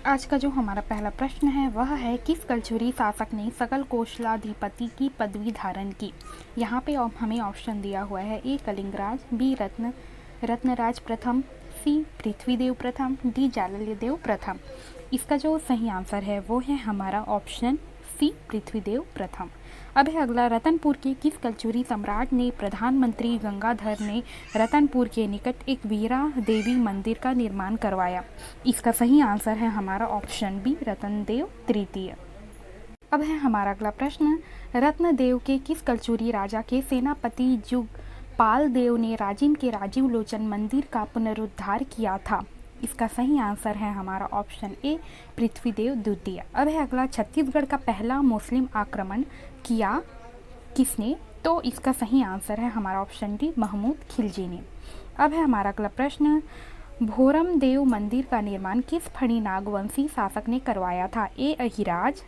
आज का जो हमारा पहला प्रश्न है वह है, किस कलचुरी शासक ने सकल कोशलाधिपति की पदवी धारण की। यहाँ पे हमें ऑप्शन दिया हुआ है, ए कलिंगराज, बी रत्नराज प्रथम, सी पृथ्वीदेव प्रथम, डी जालल्यदेव प्रथम। इसका जो सही आंसर है वो है हमारा ऑप्शन सी पृथ्वीदेव प्रथम। अब है अगला, रतनपुर के किस कलचुरी सम्राट ने प्रधानमंत्री गंगाधर ने रतनपुर के निकट एक वीरा देवी मंदिर का निर्माण करवाया। इसका सही आंसर है हमारा ऑप्शन बी रतनदेव तृतीय। अब है हमारा अगला प्रश्न, रत्नदेव के किस कलचुरी राजा के सेनापति जुगपाल देव ने राजिम के राजीव लोचन मंदिर का पुनरुद्धार किया था। इसका सही आंसर है हमारा ऑप्शन ए पृथ्वीदेव द्वितीय। अब है अगला, छत्तीसगढ़ का पहला मुस्लिम आक्रमण किया किसने। तो इसका सही आंसर है हमारा ऑप्शन डी महमूद खिलजी ने। अब है हमारा अगला प्रश्न, भोरम देव मंदिर का निर्माण किस फणी नागवंशी शासक ने करवाया था। ए अहिराज,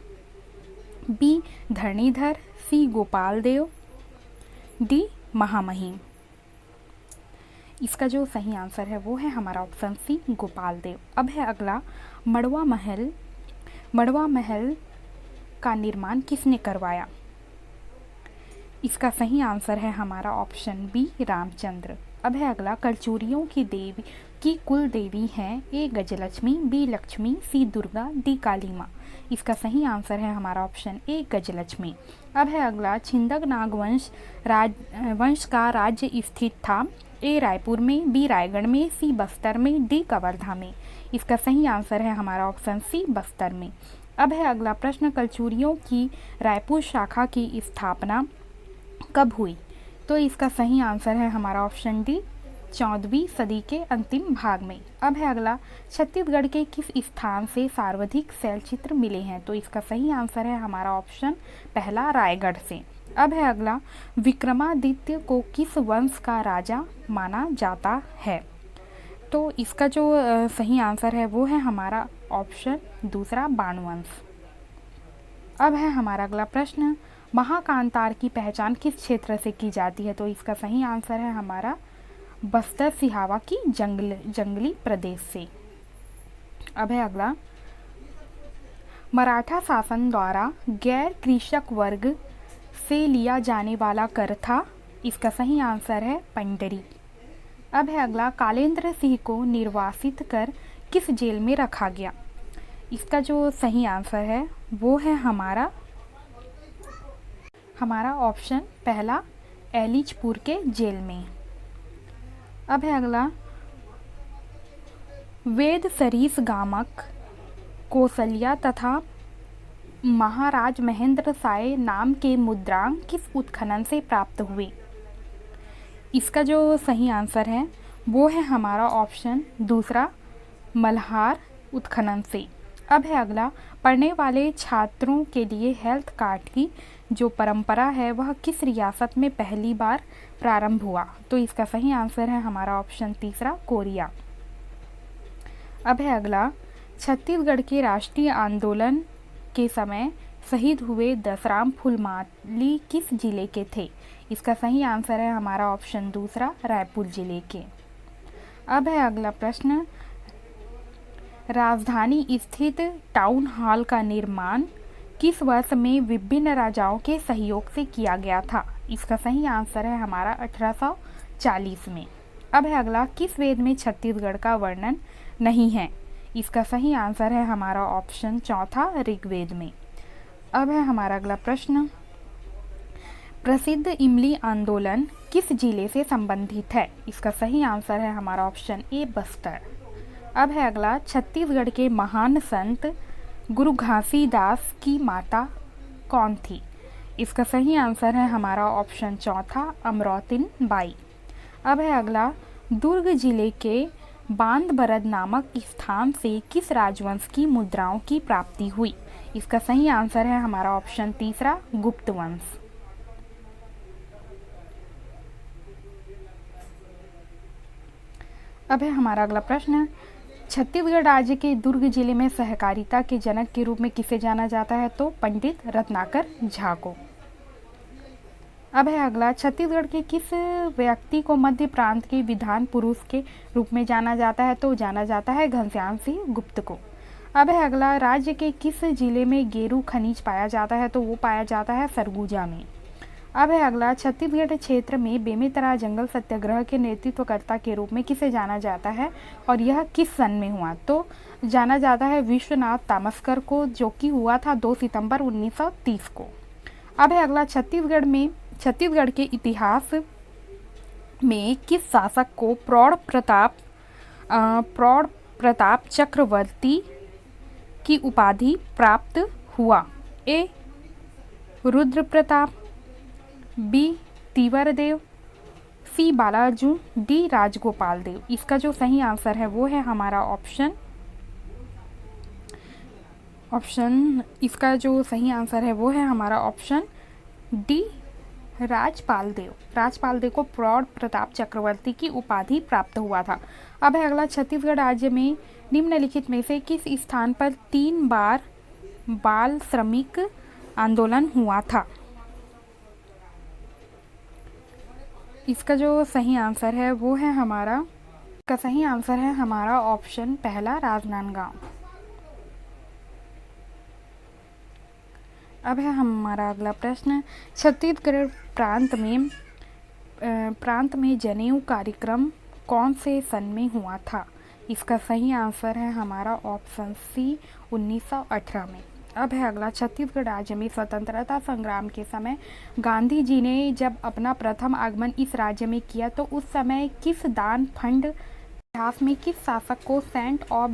बी धरणीधर, सी गोपाल देव, डी महामहिम। इसका जो सही आंसर है वो है हमारा ऑप्शन सी गोपाल देव। अब है अगला, मड़वा महल का निर्माण किसने करवाया। इसका सही आंसर है हमारा ऑप्शन बी रामचंद्र। अब है अगला, कलचुरियों की कुल देवी हैं। ए गजलक्ष्मी, बी लक्ष्मी, सी दुर्गा, डी काली माँ। इसका सही आंसर है हमारा ऑप्शन ए गजलक्ष्मी। अब है अगला, छिंदक नागवंश वंश का राज्य स्थित था। ए रायपुर में, बी रायगढ़ में, सी बस्तर में, डी कवर्धा में। इसका सही आंसर है हमारा ऑप्शन सी बस्तर में। अब है अगला प्रश्न, कलचुरियों की रायपुर शाखा की स्थापना कब हुई। तो इसका सही आंसर है हमारा ऑप्शन डी 14वीं सदी के अंतिम भाग में। अब है अगला, छत्तीसगढ़ के किस स्थान से सर्वाधिक शैलचित्र मिले हैं। तो इसका सही आंसर है हमारा ऑप्शन पहला रायगढ़ से। अब है अगला, विक्रमादित्य को किस वंश का राजा माना जाता है। तो इसका जो सही आंसर है वो है हमारा ऑप्शन दूसरा बाणवंश। अब है हमारा अगला प्रश्न, महाकांतार की पहचान किस क्षेत्र से की जाती है। तो इसका सही आंसर है हमारा बस्तर सिहावा की जंगली प्रदेश से। अब है अगला, मराठा शासन द्वारा गैर कृषक वर्ग से लिया जाने वाला कर था। इसका सही आंसर है पंडरी। अब है अगला, कालेंद्र सिंह को निर्वासित कर किस जेल में रखा गया। इसका जो सही आंसर है वो है हमारा ऑप्शन पहला एलिचपुर के जेल में। अब है अगला, वेद सरीस गामक कौशल्या तथा महाराज महेंद्र साय नाम के मुद्रांक किस उत्खनन से प्राप्त हुए। इसका जो सही आंसर है वो है हमारा ऑप्शन दूसरा मल्हार उत्खनन से। अब है अगला, पढ़ने वाले छात्रों के लिए हेल्थ कार्ड की जो परंपरा है वह किस रियासत में पहली बार प्रारंभ हुआ। तो इसका सही आंसर है हमारा ऑप्शन तीसरा कोरिया। अब है अगला, छत्तीसगढ़ के राष्ट्रीय आंदोलन के समय शहीद हुए दसराम फूलमाली किस जिले के थे। इसका सही आंसर है हमारा ऑप्शन दूसरा रायपुर जिले के। अब है अगला प्रश्न, राजधानी स्थित टाउन हॉल का निर्माण किस वर्ष में विभिन्न राजाओं के सहयोग से किया गया था। इसका सही आंसर है हमारा 1840 में। अब है अगला, किस वेद में छत्तीसगढ़ का वर्णन नहीं है। इसका सही आंसर है हमारा ऑप्शन चौथा ऋग्वेद में। अब है हमारा अगला प्रश्न, प्रसिद्ध इमली आंदोलन किस जिले से संबंधित है। इसका सही आंसर है हमारा ऑप्शन ए बस्तर। अब है अगला, छत्तीसगढ़ के महान संत गुरु घासीदास की माता कौन थी। इसका सही आंसर है हमारा ऑप्शन चौथा अमरौतिन बाई। अब है अगला, दुर्ग जिले के बांधबरद नामक स्थान से किस राजवंश की मुद्राओं की प्राप्ति हुई। इसका सही आंसर है हमारा ऑप्शन तीसरा गुप्त वंश। अब है हमारा अगला प्रश्न, छत्तीसगढ़ राज्य के दुर्ग जिले में सहकारिता के जनक के रूप में किसे जाना जाता है। तो पंडित रत्नाकर झा को। अब है अगला, छत्तीसगढ़ के किस व्यक्ति को मध्य प्रांत के विधान पुरुष के रूप में जाना जाता है। तो जाना जाता है घनश्याम सिंह गुप्त को। अब है अगला, राज्य के किस जिले में गेरू खनिज पाया जाता है? तो वो पाया जाता है सरगुजा में। अब है अगला, छत्तीसगढ़ क्षेत्र में बेमेतरा जंगल सत्याग्रह के नेतृत्वकर्ता के रूप में किसे जाना जाता है और यह किस सन में हुआ? तो जाना जाता है विश्वनाथ तामस्कर को, जो कि हुआ था 2 सितंबर 1930 को। अब है अगला, छत्तीसगढ़ के इतिहास में किस शासक को प्रौढ़ प्रताप चक्रवर्ती की उपाधि प्राप्त हुआ? ए रुद्र प्रताप, बी तीवरदेव, सी बालार्जुन, डी राजगोपाल देव। इसका जो सही आंसर है वो है हमारा इसका जो सही आंसर है वो है हमारा ऑप्शन डी राजपाल देव को प्रौढ़ प्रताप चक्रवर्ती की उपाधि प्राप्त हुआ था। अब है अगला, छत्तीसगढ़ राज्य में निम्नलिखित में से किस स्थान पर 3 बार बाल श्रमिक आंदोलन हुआ था? इसका जो सही आंसर है वो है हमारा ऑप्शन पहला राजनांदगांव। अब है हमारा अगला प्रश्न, छत्तीसगढ़ प्रांत में जनेऊ कार्यक्रम कौन से सन में हुआ था? इसका सही आंसर है हमारा ऑप्शन सी 1918 में। अब है अगला, छत्तीसगढ़ राज्य में स्वतंत्रता संग्राम के समय गांधी जी ने जब अपना प्रथम आगमन इस राज्य में किया तो उस समय किस दान फंड इतिहास में किस शासक को सेंट ऑफ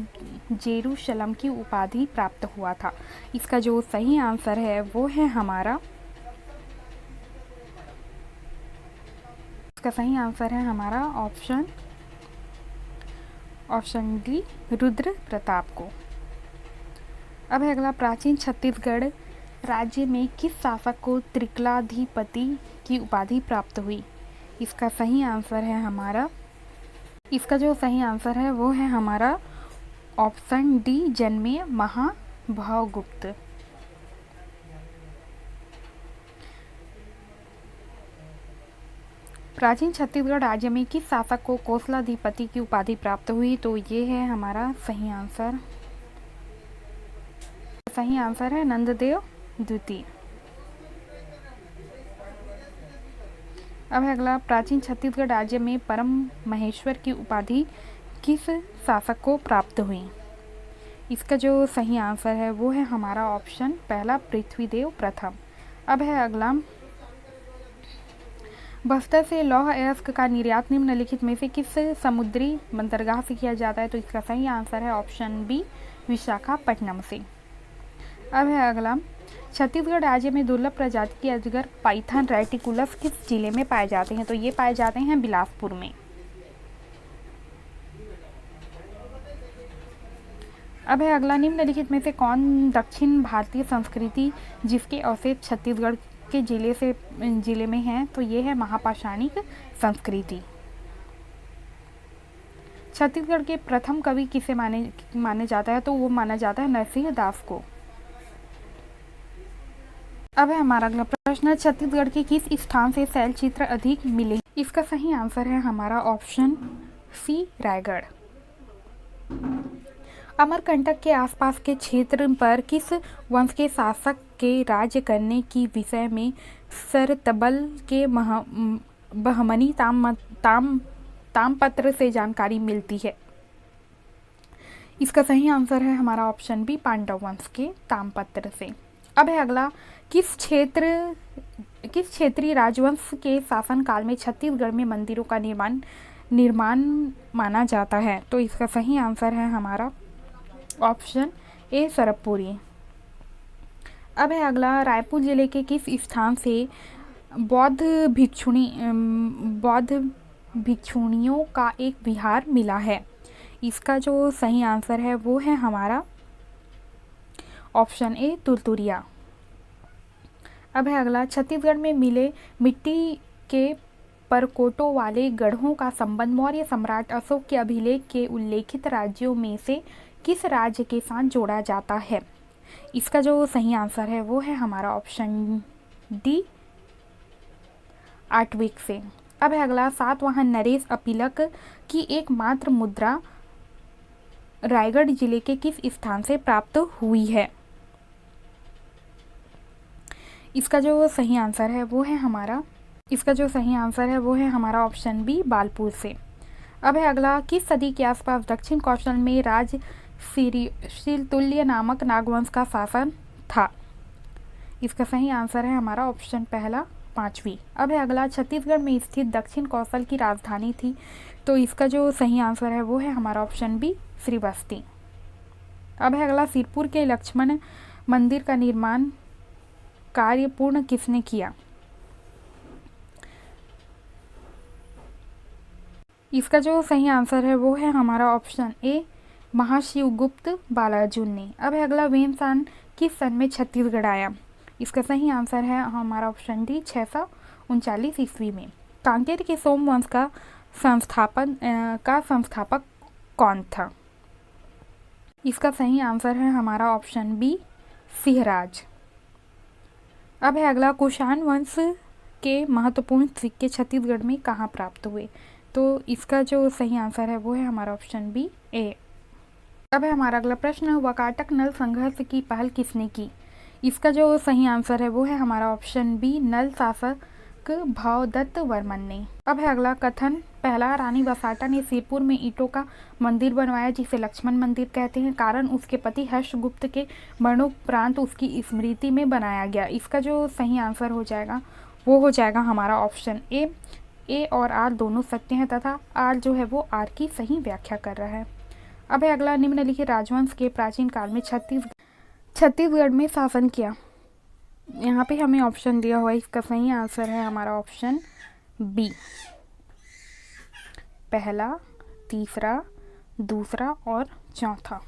जेरूशलम की उपाधि प्राप्त हुआ था? इसका जो सही आंसर है वो है हमारा ऑप्शन डी रुद्र प्रताप को। अब है अगला, प्राचीन छत्तीसगढ़ राज्य में किस शासक को त्रिकलाधिपति की उपाधि प्राप्त हुई? इसका जो सही आंसर है वो है हमारा ऑप्शन डी जन्मे महाभवगुप्त। प्राचीन छत्तीसगढ़ राज्य में किस शासक को कोसलाधिपति की उपाधि प्राप्त हुई? तो ये है हमारा सही आंसर है नंददेव द्वितीय। अब है अगला, प्राचीन छत्तीसगढ़ राज्य में परम महेश्वर की उपाधि किस शासक को प्राप्त हुई? इसका जो सही आंसर है वो है हमारा ऑप्शन पहला पृथ्वीदेव प्रथम। अब है अगला, बस्तर से लौह अयस्क का निर्यात निम्नलिखित में से किस समुद्री बंदरगाह से किया जाता है? तो इसका सही आंसर है ऑप्शन बी विशाखापट्टनम से। अब है अगला, छत्तीसगढ़ राज्य में दुर्लभ प्रजाति के अजगर पाइथन रेटिकुलस किस जिले में पाए जाते हैं? तो ये पाए जाते हैं बिलासपुर में। अब है अगला, निम्नलिखित में से कौन दक्षिण भारतीय संस्कृति जिसके अवशेष छत्तीसगढ़ के जिले में हैं? तो ये है महापाषाणिक संस्कृति। छत्तीसगढ़ के प्रथम कवि किसे माने जाता है? तो वो माना जाता है नरसिंह दास को। अब है हमारा अगला प्रश्न, छत्तीसगढ़ के किस स्थान से शैल चित्र अधिक मिले? इसका सही आंसर है हमारा ऑप्शन सी रायगढ़। अमरकंटक के आसपास के क्षेत्र पर किस वंश के शासक के राज्य करने की विषय में सरतबल के बहमनी तामपत्र से जानकारी मिलती है? इसका सही आंसर है हमारा ऑप्शन बी पांडव वंश के तामपत्र से। अब है अगला, किस क्षेत्रीय राजवंश के शासनकाल में छत्तीसगढ़ में मंदिरों का निर्माण माना जाता है? तो इसका सही आंसर है हमारा ऑप्शन ए सरपुरी। अब है अगला, रायपुर जिले के किस स्थान से बौद्ध भिक्षुणियों का एक विहार मिला है? इसका जो सही आंसर है वो है हमारा ऑप्शन ए तुरतुरिया। अब है अगला, छत्तीसगढ़ में मिले मिट्टी के परकोटों वाले गढ़ों का संबंध मौर्य सम्राट अशोक के अभिलेख के उल्लेखित राज्यों में से किस राज्य के साथ जोड़ा जाता है? इसका जो सही आंसर है वो है हमारा ऑप्शन डी आटविक से। अब है अगला, सातवाहन नरेश अपीलक की एकमात्र मुद्रा रायगढ़ जिले के किस स्थान से प्राप्त हुई है? इसका जो सही आंसर है वो है हमारा ऑप्शन बी, बालपुर से। अब है अगला, किस सदी के आसपास दक्षिण कौशल में राज तुल्य नामक नागवंश का शासन था? इसका सही आंसर है हमारा ऑप्शन पहला, 5वीं। अब है अगला, छत्तीसगढ़ में स्थित दक्षिण कौशल की राजधानी थी, तो इसका जो सही आंसर है वो है हमारा ऑप्शन बी, श्रीबस्ती। अब है अगला, सिरपुर के लक्ष्मण मंदिर का निर्माण कार्य पूर्ण किसने किया? इसका जो सही आंसर है वो है हमारा ऑप्शन ए, महाशिवगुप्त बालार्जुन ने। अब है अगला, वेनसान किस सन में छत्तीसगढ़ आया? इसका सही आंसर है हमारा ऑप्शन डी, 639 ईस्वी में। कांकेर के सोमवंश का संस्थापक कौन था? इसका सही आंसर है हमारा ऑप्शन बी, सिंहराज। अब है अगला, कुषाण वंश के महत्वपूर्ण सिक्के छत्तीसगढ़ में कहाँ प्राप्त हुए? तो इसका जो सही आंसर है वो है हमारा ऑप्शन बी, ए। अब है हमारा अगला प्रश्न, वाकाटक नल संघर्ष की पहल किसने की? इसका जो सही आंसर है वो है हमारा ऑप्शन बी, नल शासक भावदत्त वर्मन ने। अब है अगला कथन, पहला रानी बसाटा ने सिरपुर में ईंटों का मंदिर बनवाया जिसे लक्ष्मण मंदिर कहते हैं, कारण उसके पति हर्षगुप्त के मरणोपरांत उसकी स्मृति में बनाया गया। इसका जो सही आंसर हो जाएगा वो हो जाएगा हमारा ऑप्शन ए और आर दोनों सत्य हैं तथा आर जो है वो आर की सही व्याख्या कर रहा है। अब है अगला, निम्नलिखित राजवंश के प्राचीन काल में छत्तीसगढ़ में शासन किया। यहाँ पे हमें ऑप्शन दिया हुआ है, इसका सही आंसर है हमारा ऑप्शन बी, पहला, तीसरा, दूसरा और चौथा।